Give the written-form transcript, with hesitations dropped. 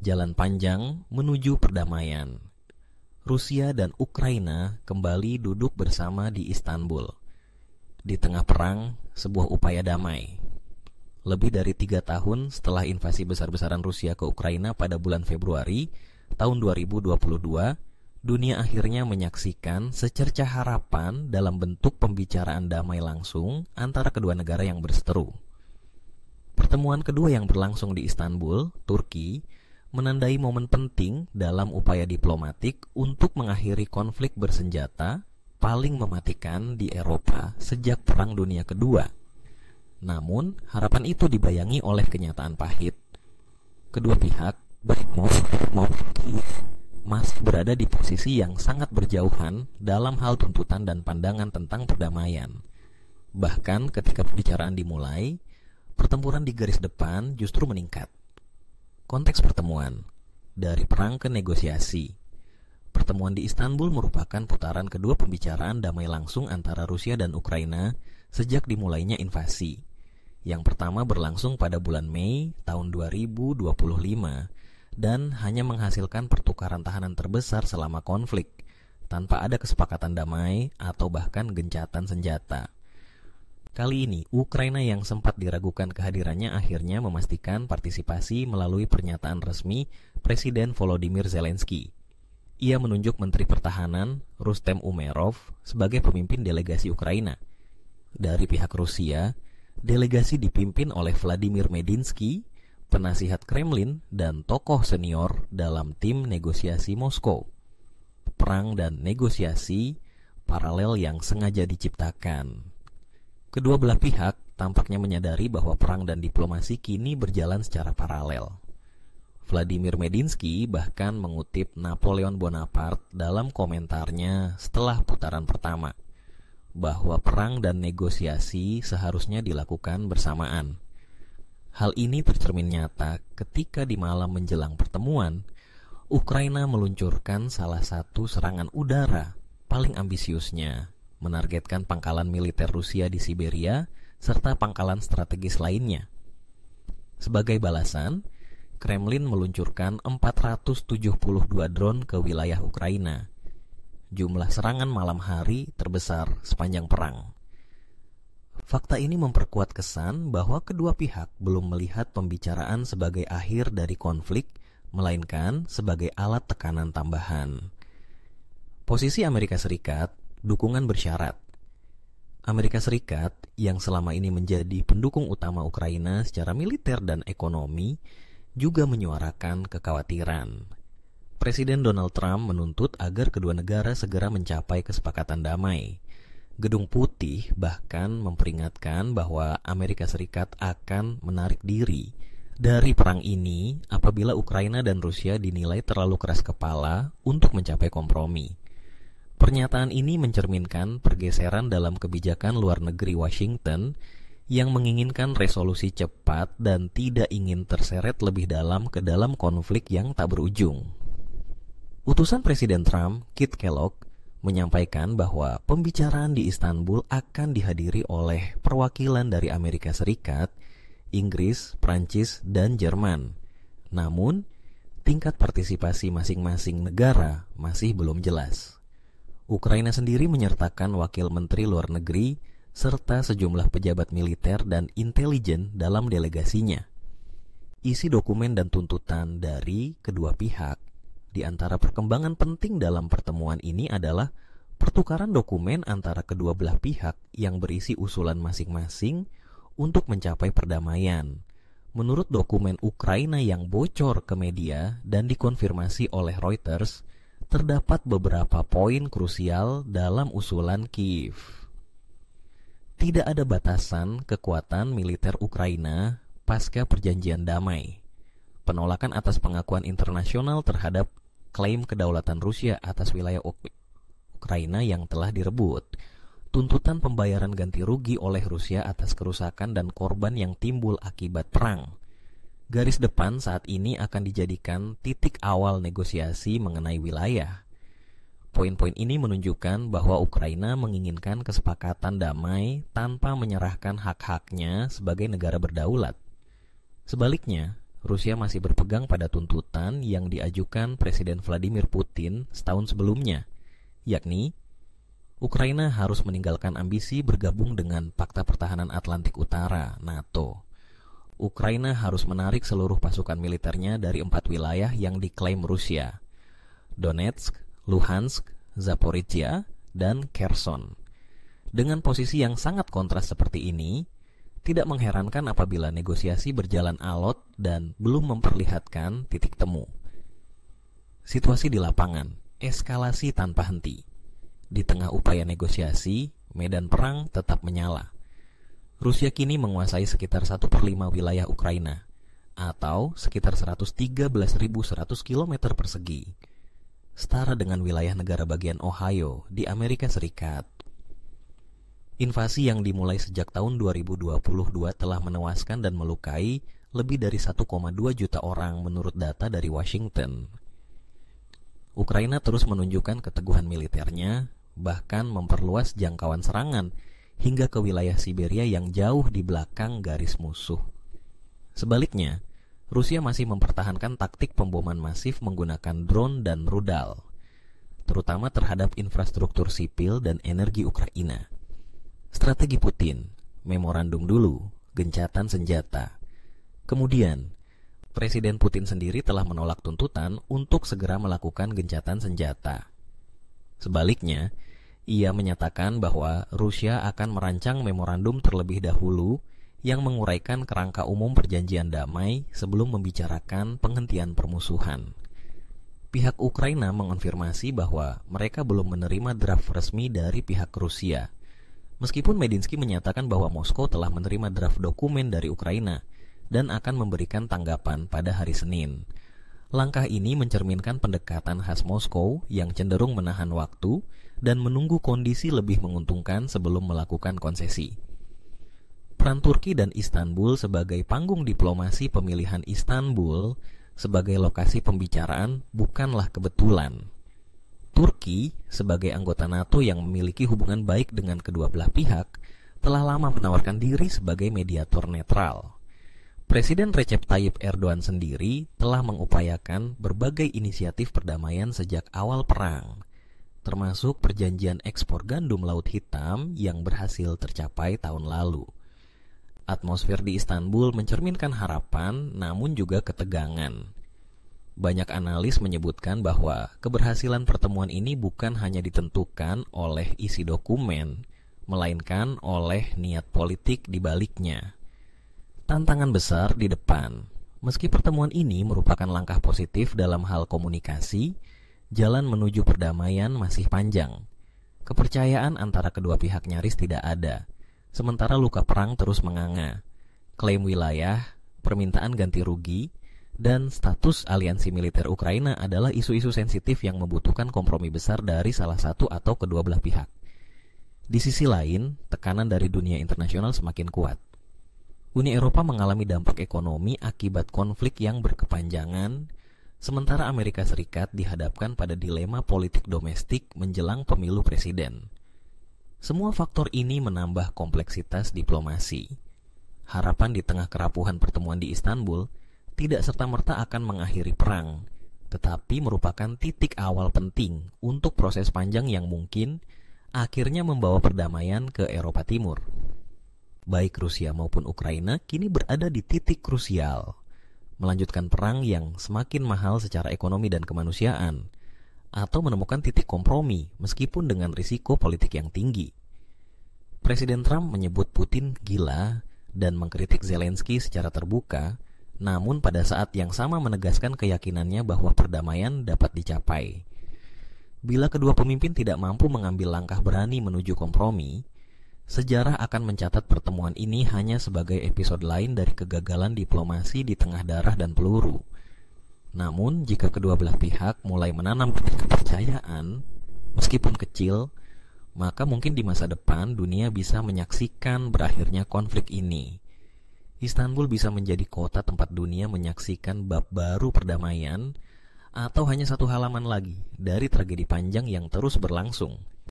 Jalan panjang menuju perdamaian. Rusia dan Ukraina kembali duduk bersama di Istanbul. Di tengah perang, sebuah upaya damai. Lebih dari 3 tahun setelah invasi besar-besaran Rusia ke Ukraina pada bulan Februari tahun 2022, dunia akhirnya menyaksikan secercah harapan dalam bentuk pembicaraan damai langsung antara kedua negara yang berseteru. Pertemuan kedua yang berlangsung di Istanbul, Turki, menandai momen penting dalam upaya diplomatik untuk mengakhiri konflik bersenjata paling mematikan di Eropa sejak Perang Dunia Kedua. Namun, harapan itu dibayangi oleh kenyataan pahit. Kedua pihak, baik Moskow maupun Kiev, masih berada di posisi yang sangat berjauhan dalam hal tuntutan dan pandangan tentang perdamaian. Bahkan ketika pembicaraan dimulai, pertempuran di garis depan justru meningkat. Konteks pertemuan, dari perang ke negosiasi. Pertemuan di Istanbul merupakan putaran kedua pembicaraan damai langsung antara Rusia dan Ukraina sejak dimulainya invasi. Yang pertama berlangsung pada bulan Mei tahun 2025 dan hanya menghasilkan pertukaran tahanan terbesar selama konflik, tanpa ada kesepakatan damai atau bahkan gencatan senjata. Kali ini, Ukraina yang sempat diragukan kehadirannya akhirnya memastikan partisipasi melalui pernyataan resmi Presiden Volodymyr Zelensky. Ia menunjuk Menteri Pertahanan Rustem Umerov sebagai pemimpin delegasi Ukraina. Dari pihak Rusia, delegasi dipimpin oleh Vladimir Medinsky, penasihat Kremlin dan tokoh senior dalam tim negosiasi Moskow. Perang dan negosiasi paralel yang sengaja diciptakan. Kedua belah pihak tampaknya menyadari bahwa perang dan diplomasi kini berjalan secara paralel. Vladimir Medinsky bahkan mengutip Napoleon Bonaparte dalam komentarnya setelah putaran pertama, bahwa perang dan negosiasi seharusnya dilakukan bersamaan. Hal ini tercermin nyata ketika di malam menjelang pertemuan, Ukraina meluncurkan salah satu serangan udara paling ambisiusnya, menargetkan pangkalan militer Rusia di Siberia serta pangkalan strategis lainnya. Sebagai balasan, Kremlin meluncurkan 472 drone ke wilayah Ukraina. Jumlah serangan malam hari terbesar sepanjang perang. Fakta ini memperkuat kesan bahwa kedua pihak belum melihat pembicaraan sebagai akhir dari konflik, melainkan sebagai alat tekanan tambahan. Posisi Amerika Serikat, dukungan bersyarat. Amerika Serikat yang selama ini menjadi pendukung utama Ukraina secara militer dan ekonomi juga menyuarakan kekhawatiran. Presiden Donald Trump menuntut agar kedua negara segera mencapai kesepakatan damai. Gedung Putih bahkan memperingatkan bahwa Amerika Serikat akan menarik diri dari perang ini apabila Ukraina dan Rusia dinilai terlalu keras kepala untuk mencapai kompromi. Pernyataan ini mencerminkan pergeseran dalam kebijakan luar negeri Washington yang menginginkan resolusi cepat dan tidak ingin terseret lebih dalam ke dalam konflik yang tak berujung. Utusan Presiden Trump, Keith Kellogg, menyampaikan bahwa pembicaraan di Istanbul akan dihadiri oleh perwakilan dari Amerika Serikat, Inggris, Prancis, dan Jerman. Namun, tingkat partisipasi masing-masing negara masih belum jelas. Ukraina sendiri menyertakan wakil menteri luar negeri serta sejumlah pejabat militer dan intelijen dalam delegasinya. Isi dokumen dan tuntutan dari kedua pihak. Di antara perkembangan penting dalam pertemuan ini adalah pertukaran dokumen antara kedua belah pihak yang berisi usulan masing-masing untuk mencapai perdamaian. Menurut dokumen Ukraina yang bocor ke media dan dikonfirmasi oleh Reuters, terdapat beberapa poin krusial dalam usulan Kiev. Tidak ada batasan kekuatan militer Ukraina pasca perjanjian damai. Penolakan atas pengakuan internasional terhadap klaim kedaulatan Rusia atas wilayah Ukraina yang telah direbut. Tuntutan pembayaran ganti rugi oleh Rusia atas kerusakan dan korban yang timbul akibat perang. Garis depan saat ini akan dijadikan titik awal negosiasi mengenai wilayah. Poin-poin ini menunjukkan bahwa Ukraina menginginkan kesepakatan damai tanpa menyerahkan hak-haknya sebagai negara berdaulat. Sebaliknya, Rusia masih berpegang pada tuntutan yang diajukan Presiden Vladimir Putin setahun sebelumnya, yakni Ukraina harus meninggalkan ambisi bergabung dengan Pakta Pertahanan Atlantik Utara (NATO). Ukraina harus menarik seluruh pasukan militernya dari 4 wilayah yang diklaim Rusia: Donetsk, Luhansk, Zaporizhia, dan Kherson. Dengan posisi yang sangat kontras seperti ini, tidak mengherankan apabila negosiasi berjalan alot dan belum memperlihatkan titik temu. Situasi di lapangan, eskalasi tanpa henti. Di tengah upaya negosiasi, medan perang tetap menyala. Rusia kini menguasai sekitar 1/5 wilayah Ukraina, atau sekitar 113.100 km persegi, setara dengan wilayah negara bagian Ohio di Amerika Serikat. Invasi yang dimulai sejak tahun 2022 telah menewaskan dan melukai lebih dari 1,2 juta orang menurut data dari Washington. Ukraina terus menunjukkan keteguhan militernya, bahkan memperluas jangkauan serangan hingga ke wilayah Siberia yang jauh di belakang garis musuh. Sebaliknya, Rusia masih mempertahankan taktik pemboman masif menggunakan drone dan rudal, terutama terhadap infrastruktur sipil dan energi Ukraina. Strategi Putin, memorandum dulu, gencatan senjata. Kemudian, Presiden Putin sendiri telah menolak tuntutan untuk segera melakukan gencatan senjata. Sebaliknya, ia menyatakan bahwa Rusia akan merancang memorandum terlebih dahulu yang menguraikan kerangka umum perjanjian damai sebelum membicarakan penghentian permusuhan. Pihak Ukraina mengonfirmasi bahwa mereka belum menerima draft resmi dari pihak Rusia. Meskipun Medinsky menyatakan bahwa Moskow telah menerima draft dokumen dari Ukraina dan akan memberikan tanggapan pada hari Senin. Langkah ini mencerminkan pendekatan khas Moskow yang cenderung menahan waktu dan menunggu kondisi lebih menguntungkan sebelum melakukan konsesi. Peran Turki dan Istanbul sebagai panggung diplomasi pemilihan Istanbul sebagai lokasi pembicaraan bukanlah kebetulan. Turki, sebagai anggota NATO yang memiliki hubungan baik dengan kedua belah pihak, telah lama menawarkan diri sebagai mediator netral. Presiden Recep Tayyip Erdogan sendiri telah mengupayakan berbagai inisiatif perdamaian sejak awal perang, termasuk perjanjian ekspor gandum Laut Hitam yang berhasil tercapai tahun lalu. Atmosfer di Istanbul mencerminkan harapan, namun juga ketegangan. Banyak analis menyebutkan bahwa keberhasilan pertemuan ini bukan hanya ditentukan oleh isi dokumen, melainkan oleh niat politik di baliknya. Tantangan besar di depan. Meski pertemuan ini merupakan langkah positif dalam hal komunikasi, jalan menuju perdamaian masih panjang. Kepercayaan antara kedua pihak nyaris tidak ada, sementara luka perang terus menganga. Klaim wilayah, permintaan ganti rugi, dan status aliansi militer Ukraina adalah isu-isu sensitif yang membutuhkan kompromi besar dari salah satu atau kedua belah pihak. Di sisi lain, tekanan dari dunia internasional semakin kuat. Uni Eropa mengalami dampak ekonomi akibat konflik yang berkepanjangan, sementara Amerika Serikat dihadapkan pada dilema politik domestik menjelang pemilu presiden. Semua faktor ini menambah kompleksitas diplomasi. Harapan di tengah kerapuhan pertemuan di Istanbul tidak serta-merta akan mengakhiri perang, tetapi merupakan titik awal penting untuk proses panjang yang mungkin akhirnya membawa perdamaian ke Eropa Timur. Baik Rusia maupun Ukraina kini berada di titik krusial, melanjutkan perang yang semakin mahal secara ekonomi dan kemanusiaan, atau menemukan titik kompromi meskipun dengan risiko politik yang tinggi. Presiden Trump menyebut Putin gila dan mengkritik Zelensky secara terbuka, namun pada saat yang sama menegaskan keyakinannya bahwa perdamaian dapat dicapai. Bila kedua pemimpin tidak mampu mengambil langkah berani menuju kompromi, sejarah akan mencatat pertemuan ini hanya sebagai episode lain dari kegagalan diplomasi di tengah darah dan peluru. Namun, jika kedua belah pihak mulai menanam kepercayaan, meskipun kecil, maka mungkin di masa depan dunia bisa menyaksikan berakhirnya konflik ini. Istanbul bisa menjadi kota tempat dunia menyaksikan bab baru perdamaian, atau hanya satu halaman lagi dari tragedi panjang yang terus berlangsung.